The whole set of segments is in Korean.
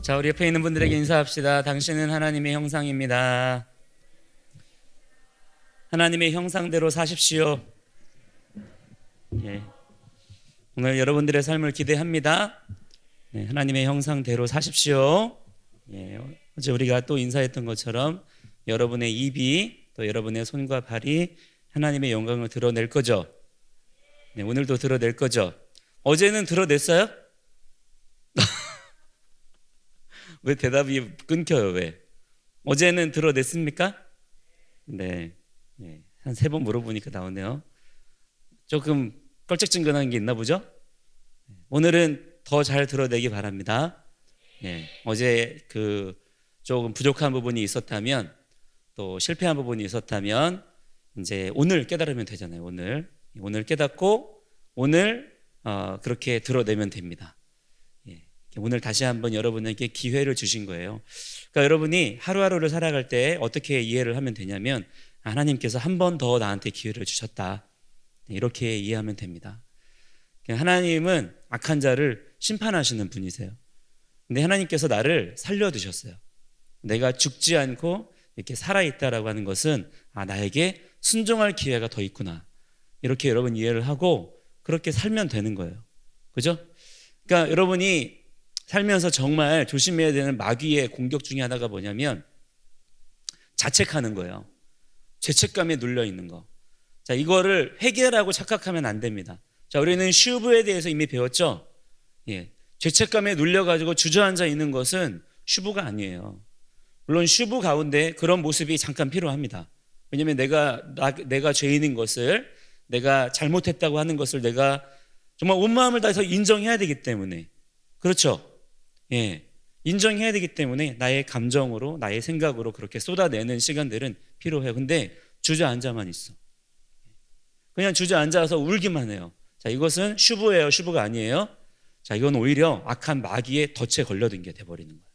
자, 우리 옆에 있는 분들에게 인사합시다. 당신은 하나님의 형상입니다. 하나님의 형상대로 사십시오. 예. 오늘 여러분들의 삶을 기대합니다. 네, 하나님의 형상대로 사십시오. 예. 어제 우리가 또 인사했던 것처럼 여러분의 입이 또 여러분의 손과 발이 하나님의 영광을 드러낼 거죠. 네, 오늘도 드러낼 거죠. 어제는 드러냈어요? 왜 대답이 끊겨요? 왜? 어제는 드러냈습니까? 네, 네. 한 3번 물어보니까 나오네요. 조금 껄쩍증근한 게 있나 보죠? 오늘은 더 잘 드러내기 바랍니다. 네, 어제 조금 부족한 부분이 있었다면, 또 실패한 부분이 있었다면 이제 오늘 깨달으면 되잖아요. 오늘 깨닫고 오늘 그렇게 드러내면 됩니다. 오늘 다시 한번 여러분에게 기회를 주신 거예요. 그러니까 여러분이 하루하루를 살아갈 때 어떻게 이해를 하면 되냐면, 하나님께서 한 번 더 나한테 기회를 주셨다, 이렇게 이해하면 됩니다. 하나님은 악한 자를 심판하시는 분이세요. 근데 하나님께서 나를 살려두셨어요. 내가 죽지 않고 이렇게 살아있다라고 하는 것은 나에게 순종할 기회가 더 있구나, 이렇게 여러분 이해를 하고 그렇게 살면 되는 거예요. 그죠? 그러니까 여러분이 살면서 정말 조심해야 되는 마귀의 공격 중에 하나가 뭐냐면 자책하는 거예요. 죄책감에 눌려 있는 거. 자, 이거를 회개라고 착각하면 안 됩니다. 자, 우리는 슈브에 대해서 이미 배웠죠? 예. 죄책감에 눌려가지고 주저앉아 있는 것은 슈브가 아니에요. 물론 슈브 가운데 그런 모습이 잠깐 필요합니다. 왜냐하면 내가 죄인인 것을, 내가 잘못했다고 하는 것을 내가 정말 온 마음을 다해서 인정해야 되기 때문에, 그렇죠? 예, 인정해야 되기 때문에 나의 감정으로, 나의 생각으로 그렇게 쏟아내는 시간들은 필요해요. 근데 주저앉아만 있어. 그냥 주저앉아서 울기만 해요. 자, 이것은 슈브예요, 슈브가 아니에요? 자, 이건 오히려 악한 마귀의 덫에 걸려든 게 돼버리는 거예요.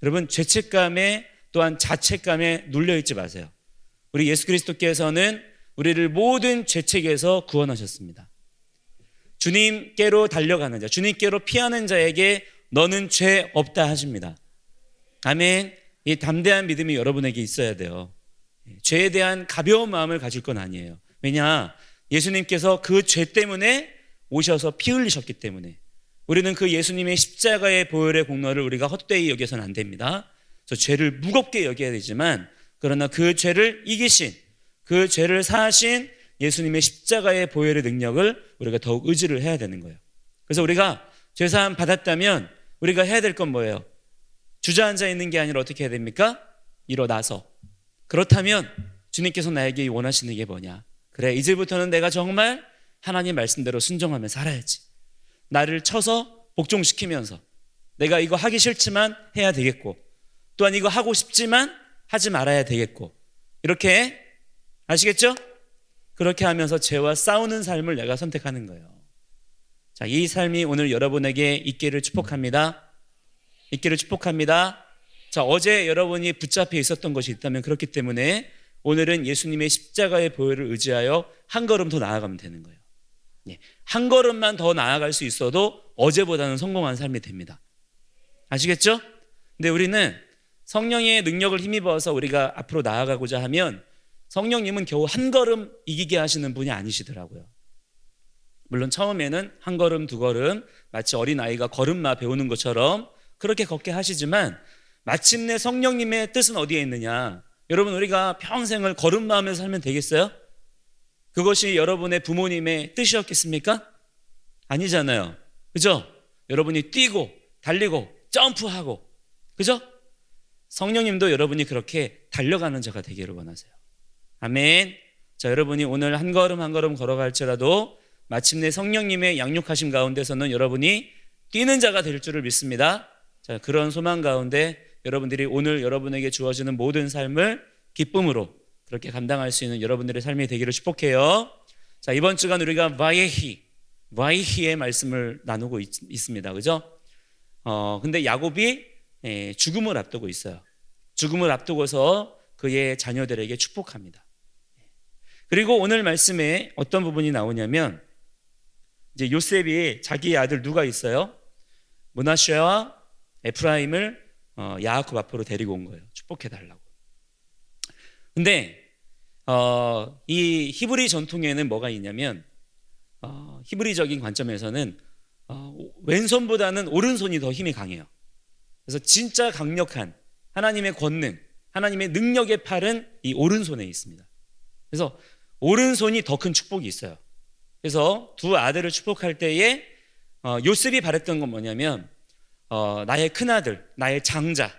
여러분, 죄책감에 또한 자책감에 눌려있지 마세요. 우리 예수 그리스도께서는 우리를 모든 죄책에서 구원하셨습니다. 주님께로 달려가는 자, 주님께로 피하는 자에게 너는 죄 없다 하십니다. 아멘. 이 담대한 믿음이 여러분에게 있어야 돼요. 죄에 대한 가벼운 마음을 가질 건 아니에요. 왜냐? 예수님께서 그 죄 때문에 오셔서 피 흘리셨기 때문에 우리는 그 예수님의 십자가의 보혈의 공로를 우리가 헛되이 여겨서는 안 됩니다. 그래서 죄를 무겁게 여겨야 되지만, 그러나 그 죄를 이기신, 그 죄를 사하신 예수님의 십자가의 보혈의 능력을 우리가 더욱 의지를 해야 되는 거예요. 그래서 우리가 죄사함 받았다면 우리가 해야 될 건 뭐예요? 주저앉아 있는 게 아니라 어떻게 해야 됩니까? 일어나서. 그렇다면 주님께서 나에게 원하시는 게 뭐냐? 그래, 이제부터는 내가 정말 하나님 말씀대로 순종하며 살아야지. 나를 쳐서 복종시키면서 내가 이거 하기 싫지만 해야 되겠고, 또한 이거 하고 싶지만 하지 말아야 되겠고, 이렇게, 아시겠죠? 그렇게 하면서 죄와 싸우는 삶을 내가 선택하는 거예요. 자, 이 삶이 오늘 여러분에게 있기를 축복합니다. 있기를 축복합니다. 자, 어제 여러분이 붙잡혀 있었던 것이 있다면 그렇기 때문에 오늘은 예수님의 십자가의 보혈을 의지하여 한 걸음 더 나아가면 되는 거예요. 예, 한 걸음만 더 나아갈 수 있어도 어제보다는 성공한 삶이 됩니다. 아시겠죠? 근데 우리는 성령의 능력을 힘입어서 우리가 앞으로 나아가고자 하면 성령님은 겨우 한 걸음 이기게 하시는 분이 아니시더라고요. 물론 처음에는 한 걸음, 두 걸음, 마치 어린아이가 걸음마 배우는 것처럼 그렇게 걷게 하시지만, 마침내 성령님의 뜻은 어디에 있느냐? 여러분, 우리가 평생을 걸음마 하면서 살면 되겠어요? 그것이 여러분의 부모님의 뜻이었겠습니까? 아니잖아요. 그죠? 여러분이 뛰고 달리고 점프하고, 그죠? 성령님도 여러분이 그렇게 달려가는 자가 되기를 원하세요. 아멘. 자, 여러분이 오늘 한 걸음 한 걸음 걸어갈지라도 마침내 성령님의 양육하심 가운데서는 여러분이 뛰는 자가 될 줄을 믿습니다. 자, 그런 소망 가운데 여러분들이 오늘 여러분에게 주어지는 모든 삶을 기쁨으로 그렇게 감당할 수 있는 여러분들의 삶이 되기를 축복해요. 자, 이번 주간 우리가 와이히의 말씀을 나누고 있습니다. 그죠? 근데 야곱이 죽음을 앞두고 있어요. 죽음을 앞두고서 그의 자녀들에게 축복합니다. 그리고 오늘 말씀에 어떤 부분이 나오냐면, 이제 요셉이 자기의 아들 누가 있어요? 므낫세와 에프라임을 야곱 앞으로 데리고 온 거예요. 축복해 달라고. 근데 이 히브리 전통에는 뭐가 있냐면 히브리적인 관점에서는 왼손보다는 오른손이 더 힘이 강해요. 그래서 진짜 강력한 하나님의 권능, 하나님의 능력의 팔은 이 오른손에 있습니다. 그래서 오른손이 더 큰 축복이 있어요. 그래서 두 아들을 축복할 때에 요셉이 바랬던 건 뭐냐면 나의 큰아들, 나의 장자,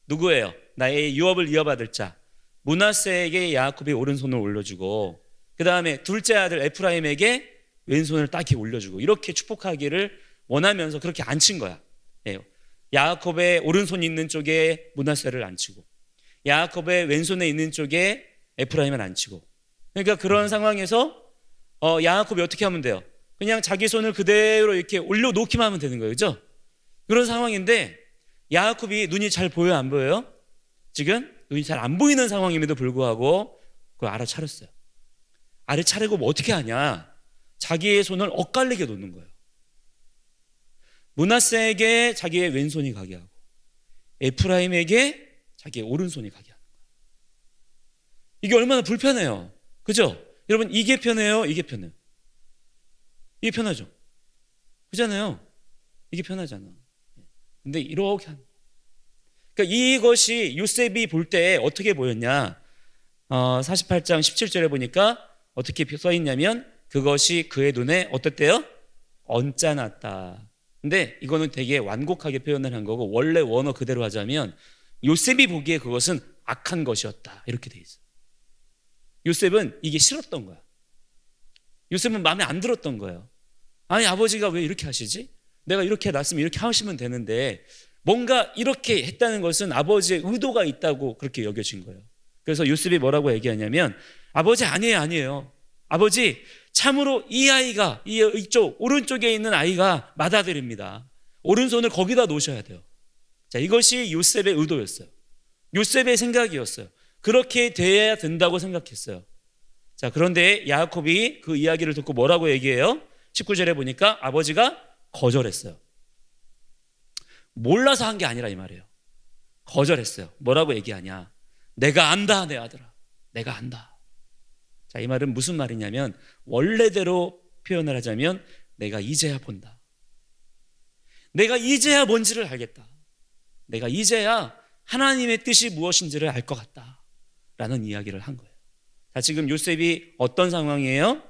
누구예요? 나의 유업을 이어받을 자 므낫세에게 야곱이 오른손을 올려주고, 그 다음에 둘째 아들 에프라임에게 왼손을 딱히 올려주고, 이렇게 축복하기를 원하면서 그렇게 앉힌 거야. 야곱의 오른손이 있는 쪽에 므낫세를 앉히고, 야곱의 왼손에 있는 쪽에 에프라임을 앉히고. 그러니까 그런 상황에서 야곱이 어떻게 하면 돼요? 그냥 자기 손을 그대로 이렇게 올려놓기만 하면 되는 거예요. 그죠? 그런 상황인데 야곱이 눈이 잘 보여요? 안 보여요? 지금 눈이 잘 안 보이는 상황임에도 불구하고 그걸 알아차렸어요. 알아차리고 뭐 어떻게 하냐? 자기의 손을 엇갈리게 놓는 거예요. 므낫세에게 자기의 왼손이 가게 하고 에프라임에게 자기의 오른손이 가게 하는 거예요. 이게 얼마나 불편해요. 그죠? 여러분, 이게 편해요? 이게 편해요? 이게 편하죠? 그잖아요. 이게 편하잖아. 근데 이렇게 하는, 그러니까 이것이 요셉이 볼 때 어떻게 보였냐? 48장 17절에 보니까 어떻게 써 있냐면 그것이 그의 눈에 어떻대요? 언짢았다. 근데 이거는 되게 완곡하게 표현을 한 거고, 원래 원어 그대로 하자면 요셉이 보기에 그것은 악한 것이었다, 이렇게 돼 있어요. 요셉은 이게 싫었던 거야. 요셉은 마음에 안 들었던 거예요. 아니, 아버지가 왜 이렇게 하시지? 내가 이렇게 놨으면 이렇게 하시면 되는데 뭔가 이렇게 했다는 것은 아버지의 의도가 있다고 그렇게 여겨진 거예요. 그래서 요셉이 뭐라고 얘기하냐면, 아버지 아니에요. 아버지, 참으로 이 아이가, 이쪽 오른쪽에 있는 아이가 맏아들입니다. 오른손을 거기다 놓으셔야 돼요. 자, 이것이 요셉의 의도였어요. 요셉의 생각이었어요. 그렇게 돼야 된다고 생각했어요. 자, 그런데 야곱이 그 이야기를 듣고 뭐라고 얘기해요? 19절에 보니까 아버지가 거절했어요. 몰라서 한 게 아니라 이 말이에요. 거절했어요. 뭐라고 얘기하냐? 내가 안다, 내 아들아. 내가 안다. 자, 이 말은 무슨 말이냐면, 원래대로 표현을 하자면 내가 이제야 본다. 내가 이제야 뭔지를 알겠다. 내가 이제야 하나님의 뜻이 무엇인지를 알 것 같다, 라는 이야기를 한 거예요. 자, 지금 요셉이 어떤 상황이에요?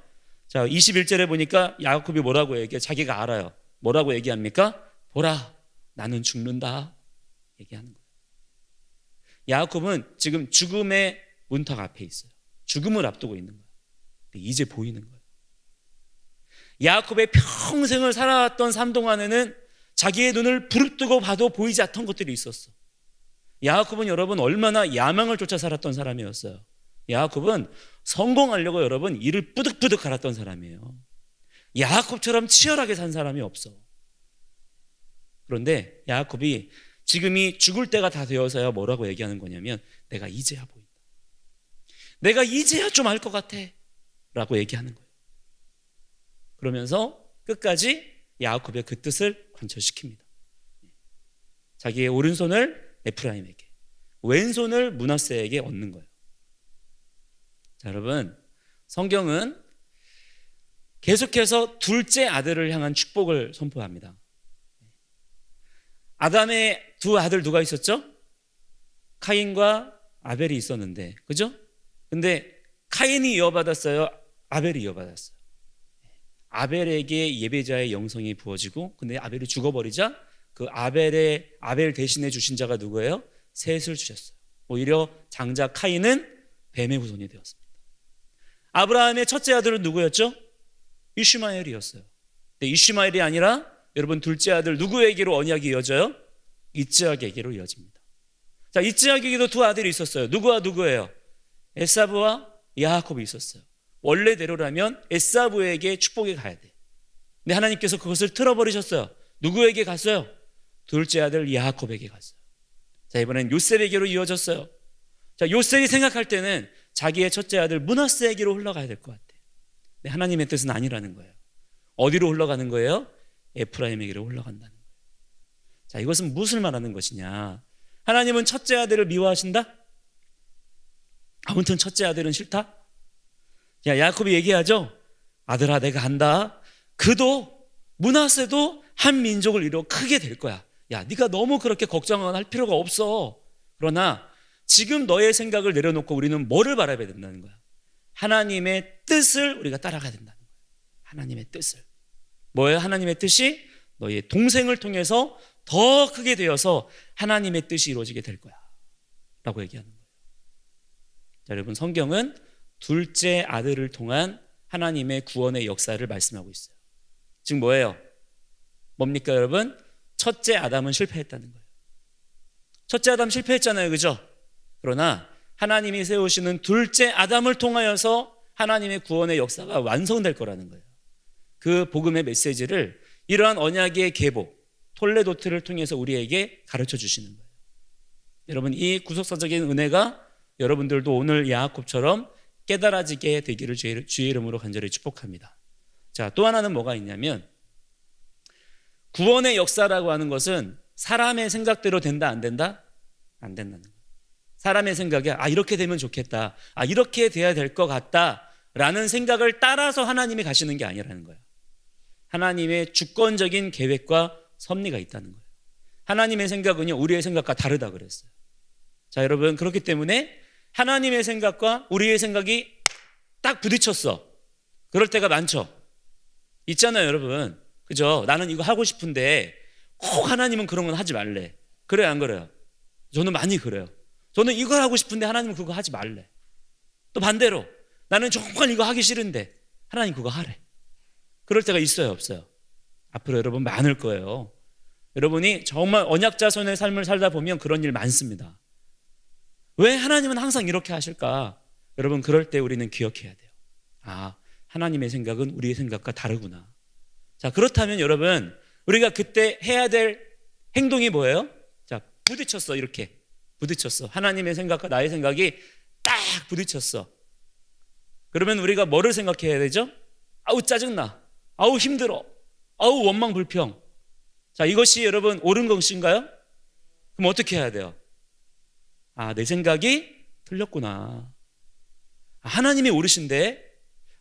자, 21절에 보니까 야곱이 뭐라고 얘기해요? 자기가 알아요. 뭐라고 얘기합니까? 보라, 나는 죽는다, 얘기하는 거예요. 야곱은 지금 죽음의 문턱 앞에 있어요. 죽음을 앞두고 있는 거예요. 근데 이제 보이는 거예요. 야곱의 평생을 살아왔던 삶 동안에는 자기의 눈을 부릅뜨고 봐도 보이지 않던 것들이 있었어. 야곱은 여러분 얼마나 야망을 쫓아 살았던 사람이었어요. 야곱은 성공하려고 여러분 이를 뿌득뿌득 갈았던 사람이에요. 야곱처럼 치열하게 산 사람이 없어. 그런데 야곱이 지금이 죽을 때가 다 되어서야 뭐라고 얘기하는 거냐면, 내가 이제야 보인다. 내가 이제야 좀 알 것 같아, 라고 얘기하는 거예요. 그러면서 끝까지 야곱의 그 뜻을 관철시킵니다. 자기의 오른손을 에프라임에게, 왼손을 므낫세에게 얻는 거예요. 자, 여러분, 성경은 계속해서 둘째 아들을 향한 축복을 선포합니다. 아담의 두 아들 누가 있었죠? 카인과 아벨이 있었는데, 그죠? 근데 카인이 이어받았어요? 아벨이 이어받았어요? 아벨에게 예배자의 영성이 부어지고, 근데 아벨이 죽어버리자 그 아벨 대신해 주신 자가 누구예요? 셋을 주셨어요. 오히려 장자 카인은 뱀의 후손이 되었습니다. 아브라함의 첫째 아들은 누구였죠? 이슈마엘이었어요. 근데 이슈마엘이 아니라 여러분 둘째 아들 누구에게로 언약이 이어져요? 이츠학에게로 이어집니다. 자, 이츠학에게도 두 아들이 있었어요. 누구와 누구예요? 에사브와 야곱이 있었어요. 원래대로라면 에사브에게 축복이 가야 돼. 근데 하나님께서 그것을 틀어버리셨어요. 누구에게 갔어요? 둘째 아들 야곱에게 갔어요. 자, 이번엔 요셉에게로 이어졌어요. 자, 요셉이 생각할 때는 자기의 첫째 아들 므낫세에게로 흘러가야 될 것 같아요. 근데 하나님의 뜻은 아니라는 거예요. 어디로 흘러가는 거예요? 에프라임에게로 흘러간다는 거예요. 자, 이것은 무엇을 말하는 것이냐? 하나님은 첫째 아들을 미워하신다? 아무튼 첫째 아들은 싫다? 야곱이 얘기하죠. 아들아, 내가 안다. 그도 므낫세도 한 민족을 이루어 크게 될 거야. 야, 네가 너무 그렇게 걱정할 필요가 없어. 그러나 지금 너의 생각을 내려놓고 우리는 뭐를 바라봐야 된다는 거야? 하나님의 뜻을 우리가 따라가야 된다는 거야. 하나님의 뜻을. 뭐예요? 하나님의 뜻이 너의 동생을 통해서 더 크게 되어서 하나님의 뜻이 이루어지게 될 거야 라고 얘기하는 거예요. 자, 여러분, 성경은 둘째 아들을 통한 하나님의 구원의 역사를 말씀하고 있어요. 즉 뭐예요? 뭡니까 여러분? 첫째 아담은 실패했다는 거예요. 첫째 아담 실패했잖아요, 그죠? 그러나 하나님이 세우시는 둘째 아담을 통하여서 하나님의 구원의 역사가 완성될 거라는 거예요. 그 복음의 메시지를 이러한 언약의 계보, 톨레도트를 통해서 우리에게 가르쳐 주시는 거예요. 여러분, 이 구속사적인 은혜가 여러분들도 오늘 야곱처럼 깨달아지게 되기를 주의 이름으로 간절히 축복합니다. 자, 또 하나는 뭐가 있냐면, 구원의 역사라고 하는 것은 사람의 생각대로 된다, 안 된다? 안 된다는 거예요. 사람의 생각에 이렇게 되면 좋겠다, 이렇게 돼야 될 것 같다 라는 생각을 따라서 하나님이 가시는 게 아니라는 거예요. 하나님의 주권적인 계획과 섭리가 있다는 거예요. 하나님의 생각은요, 우리의 생각과 다르다 그랬어요. 자, 여러분, 그렇기 때문에 하나님의 생각과 우리의 생각이 딱 부딪혔어. 그럴 때가 많죠. 있잖아요, 여러분. 그죠? 나는 이거 하고 싶은데 꼭 하나님은 그런 건 하지 말래. 그래요, 안 그래요? 저는 많이 그래요. 저는 이거 하고 싶은데 하나님은 그거 하지 말래. 또 반대로 나는 정말 이거 하기 싫은데 하나님 그거 하래. 그럴 때가 있어요, 없어요? 앞으로 여러분 많을 거예요. 여러분이 정말 언약자손의 삶을 살다 보면 그런 일 많습니다. 왜 하나님은 항상 이렇게 하실까? 여러분, 그럴 때 우리는 기억해야 돼요. 하나님의 생각은 우리의 생각과 다르구나. 자, 그렇다면 여러분, 우리가 그때 해야 될 행동이 뭐예요? 자, 부딪혔어. 이렇게 부딪혔어. 하나님의 생각과 나의 생각이 딱 부딪혔어. 그러면 우리가 뭐를 생각해야 되죠? 아우 짜증나, 아우 힘들어, 아우 원망 불평. 자, 이것이 여러분 옳은 것인가요? 그럼 어떻게 해야 돼요? 내 생각이 틀렸구나. 하나님이 옳으신데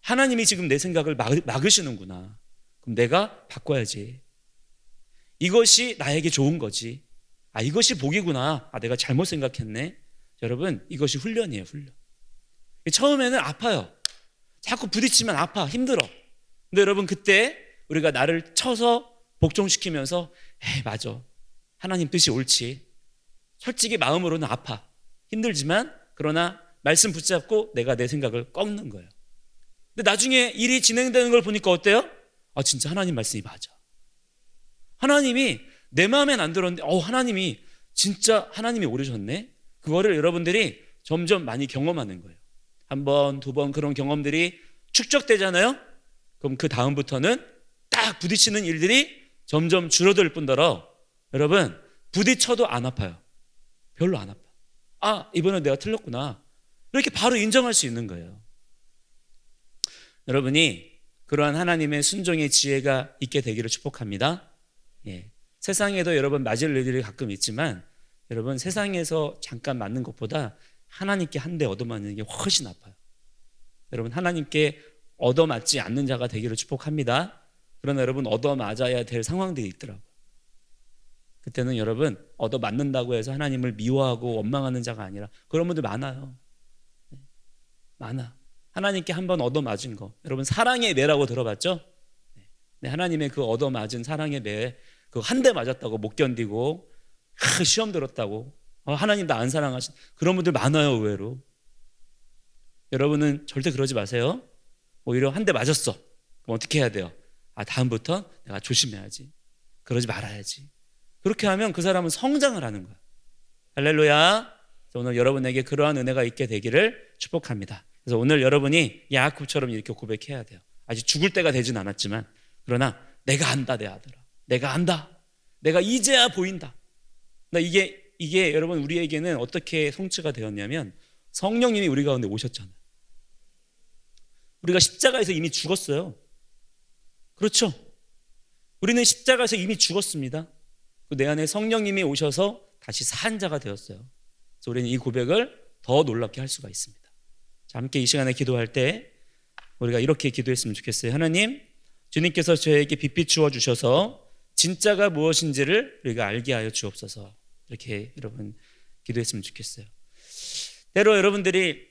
하나님이 지금 내 생각을 막으시는구나. 그럼 내가 바꿔야지. 이것이 나에게 좋은 거지. 이것이 복이구나. 내가 잘못 생각했네. 여러분, 이것이 훈련이에요, 훈련. 처음에는 아파요. 자꾸 부딪히면 아파, 힘들어. 근데 여러분, 그때 우리가 나를 쳐서 복종시키면서 맞아, 하나님 뜻이 옳지. 솔직히 마음으로는 아파, 힘들지만 그러나 말씀 붙잡고 내가 내 생각을 꺾는 거예요. 근데 나중에 일이 진행되는 걸 보니까 어때요? 진짜 하나님 말씀이 맞아. 하나님이 내 마음엔 안 들었는데 하나님이 진짜 하나님이 옳으셨네. 그거를 여러분들이 점점 많이 경험하는 거예요. 한 번, 두 번 그런 경험들이 축적되잖아요. 그럼 그 다음부터는 딱 부딪히는 일들이 점점 줄어들 뿐더러 여러분, 부딪혀도 안 아파요. 별로 안 아파. 이번엔 내가 틀렸구나. 이렇게 바로 인정할 수 있는 거예요. 여러분이 그러한 하나님의 순종의 지혜가 있게 되기를 축복합니다. 세상에도 여러분 맞을 일들이 가끔 있지만 여러분, 세상에서 잠깐 맞는 것보다 하나님께 한 대 얻어맞는 게 훨씬 아파요. 여러분, 하나님께 얻어맞지 않는 자가 되기를 축복합니다. 그러나 여러분, 얻어맞아야 될 상황들이 있더라고요. 그때는 여러분, 얻어맞는다고 해서 하나님을 미워하고 원망하는 자가 아니라 그런 분들 많아요. 많아. 하나님께 한번 얻어맞은 거, 여러분 사랑의 매라고 들어봤죠? 하나님의 그 얻어맞은 사랑의 매, 그 한 대 맞았다고 못 견디고 시험 들었다고 하나님 나 안 사랑하신 그런 분들 많아요, 의외로. 여러분은 절대 그러지 마세요. 오히려 한 대 맞았어. 그럼 어떻게 해야 돼요? 다음부터 내가 조심해야지. 그러지 말아야지. 그렇게 하면 그 사람은 성장을 하는 거야. 할렐루야. 오늘 여러분에게 그러한 은혜가 있게 되기를 축복합니다. 그래서 오늘 여러분이 야곱처럼 이렇게 고백해야 돼요. 아직 죽을 때가 되진 않았지만 그러나 내가 안다, 내 아들아. 내가 안다. 내가 이제야 보인다. 이게 여러분 우리에게는 어떻게 성취가 되었냐면 성령님이 우리 가운데 오셨잖아요. 우리가 십자가에서 이미 죽었어요. 그렇죠? 우리는 십자가에서 이미 죽었습니다. 내 안에 성령님이 오셔서 다시 산 자가 되었어요. 그래서 우리는 이 고백을 더 놀랍게 할 수가 있습니다. 자, 함께 이 시간에 기도할 때 우리가 이렇게 기도했으면 좋겠어요. 하나님, 주님께서 저에게 빛 비추어 주셔서 진짜가 무엇인지를 우리가 알게 하여 주옵소서. 이렇게 여러분 기도했으면 좋겠어요. 때로 여러분들이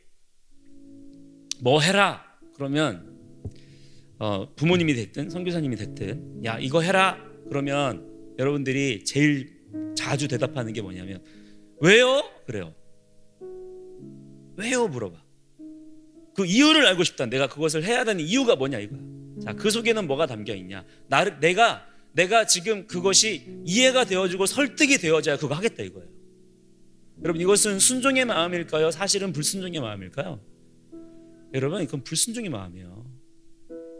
뭐 해라 그러면 부모님이 됐든 선교사님이 됐든 야 이거 해라 그러면 여러분들이 제일 자주 대답하는 게 뭐냐면 왜요? 그래요. 왜요? 물어봐. 그 이유를 알고 싶다. 내가 그것을 해야 되는 이유가 뭐냐 이거야. 자, 그 속에는 뭐가 담겨 있냐. 내가 지금 그것이 이해가 되어지고 설득이 되어져야 그거 하겠다 이거예요. 여러분, 이것은 순종의 마음일까요? 사실은 불순종의 마음일까요? 여러분, 이건 불순종의 마음이에요.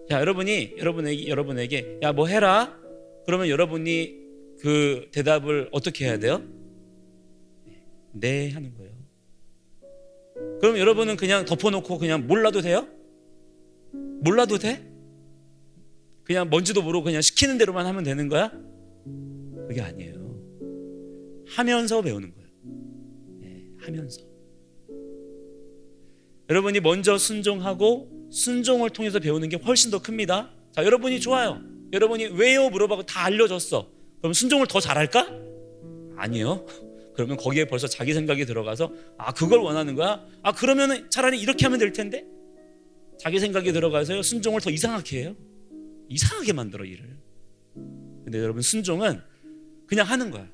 자, 여러분에게 야 뭐 해라 그러면 여러분이 그 대답을 어떻게 해야 돼요? 네 하는 거예요. 그럼 여러분은 그냥 덮어놓고 그냥 몰라도 돼요? 몰라도 돼? 그냥 뭔지도 모르고 그냥 시키는 대로만 하면 되는 거야? 그게 아니에요. 하면서 배우는 거예요. 네, 하면서. 여러분이 먼저 순종하고 순종을 통해서 배우는 게 훨씬 더 큽니다. 자, 여러분이 좋아요. 여러분이 왜요? 물어봐도 다 알려줬어. 그럼 순종을 더 잘할까? 아니요. 그러면 거기에 벌써 자기 생각이 들어가서 그걸 원하는 거야? 그러면 차라리 이렇게 하면 될 텐데? 자기 생각이 들어가서요 순종을 더 이상하게 해요. 이상하게 만들어 일을. 근데 여러분, 순종은 그냥 하는 거야.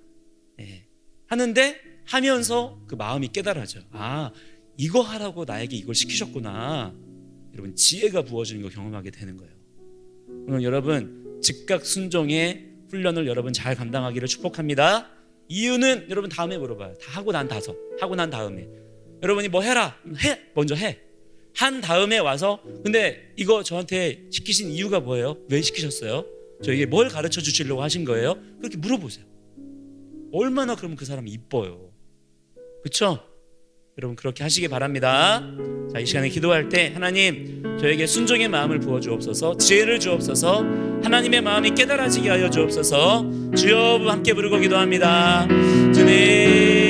예. 하는데 하면서 그 마음이 깨달아져. 이거 하라고 나에게 이걸 시키셨구나. 여러분, 지혜가 부어지는 거 경험하게 되는 거예요. 오늘 여러분 즉각 순종의 훈련을 여러분 잘 감당하기를 축복합니다. 이유는 여러분 다음에 물어봐요. 다 하고 난 다음에 여러분이 뭐 해라 먼저 해. 한 다음에 와서 근데 이거 저한테 시키신 이유가 뭐예요? 왜 시키셨어요? 저에게 뭘 가르쳐 주시려고 하신 거예요? 그렇게 물어보세요. 얼마나 그러면 그 사람이 이뻐요. 그렇죠? 여러분 그렇게 하시기 바랍니다. 자, 이 시간에 기도할 때 하나님 저에게 순종의 마음을 부어주옵소서, 지혜를 주옵소서, 하나님의 마음이 깨달아지게 하여 주옵소서. 주여 함께 부르고 기도합니다. 주님